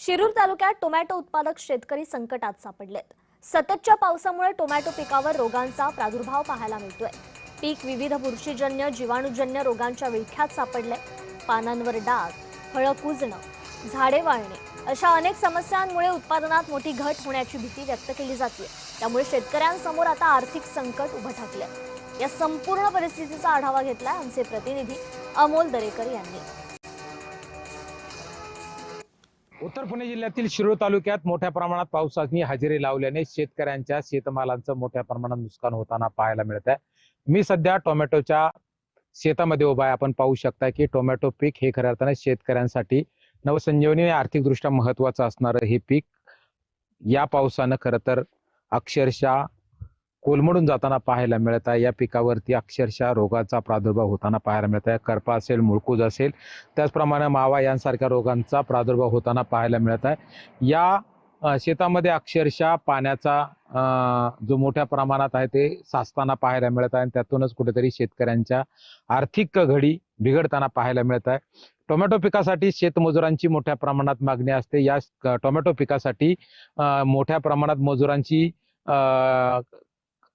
शिरूर तालुक्यात टोमॅटो उत्पादक शेतकरी संकटात सापडलेत। सततच्या पावसामुळे टोमॅटो पिकावर रोगांचा प्रादुर्भाव पाहायला मिळतोय। पीक विविध बुरशीजन्य जीवाणूजन्य रोगांच्या विळख्यात सापडले। पानांवर डाग, फळं कुजणं, झाडे वाळणे अशा अनेक समस्यांमुळे उत्पादनात मोठी घट होण्याची भीती व्यक्त केली जाते। त्यामुळे शेतकऱ्यांसमोर आता आर्थिक संकट उभं ठाकलंय। या संपूर्ण परिस्थितीचा आढावा घेतलाय आमचे प्रतिनिधी अमोल दरेकर यांनी। उत्तर पुणे जिल्ह्यातील शिरूर तालुक्यात मोठ्या प्रमाणात पावसाची हजेरी लावल्याने शेतकऱ्यांच्या शेतमालांचं मोठ्या प्रमाणात नुकसान होताना पाहायला मिळत आहे। मी सध्या टोमॅटोच्या शेतामध्ये उभा आहे। आपण पाहू शकता की टोमॅटो पीक हे खऱ्या अर्थाने शेतकऱ्यांसाठी नवसंजीवनी अर्थिकदृष्ट्या महत्त्वाचं असणारं हे पीक या पावसानं खरं तर अक्षरशः कोलमडून जाताना पाहायला मिळत आहे। या पिकावरती अक्षरशः रोगाचा प्रादुर्भाव होताना पाहायला मिळत आहे। करपा असेल, मुळकूज असेल, त्याचप्रमाणे मावा यांसारख्या रोगांचा प्रादुर्भाव होताना पाहायला मिळत आहे। या शेतामध्ये अक्षरशः पाण्याचा जो मोठ्या प्रमाणात आहे ते साचताना पाहायला मिळत आहे आणि त्यातूनच कुठेतरी शेतकऱ्यांच्या आर्थिक घडी बिघडताना पाहायला मिळत आहे। टोमॅटो पिकासाठी शेतमजुरांची मोठ्या प्रमाणात मागणी असते। या टोमॅटो पिकासाठी मोठ्या प्रमाणात मजुरांची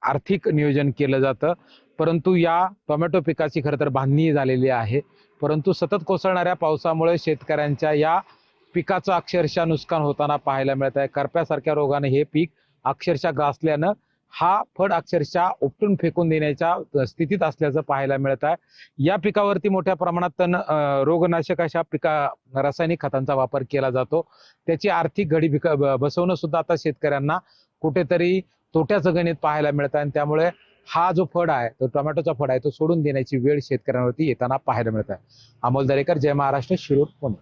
आर्थिक नियोजन केलं जातं, परंतु या टोमॅटो पिकाची खरं तर बांधणी झालेली आहे। परंतु सतत कोसळणाऱ्या पावसामुळे शेतकऱ्यांच्या या पिकाचं अक्षरशः नुकसान होताना पाहायला मिळत आहे। करप्यासारख्या रोगाने हे पीक अक्षरशः ग्रासल्यानं हा फळ अक्षरशः उपटून फेकून देण्याच्या स्थितीत असल्याचं पाहायला मिळत आहे। या पिकावरती मोठ्या प्रमाणात रोगनाशक अशा रासायनिक खतांचा वापर केला जातो। त्याची आर्थिक घडी बसवणं सुद्धा आता शेतकऱ्यांना कुठेतरी तोट्याचं गणित पाहायला मिळत आहे आणि त्यामुळे हा जो फळ आहे, तो टोमॅटोचा फळ आहे, तो सोडून देण्याची वेळ शेतकऱ्यांवरती येताना पाहायला मिळत आहे। अमोल दरेकर, जय महाराष्ट्र, शिरूर, पुणे।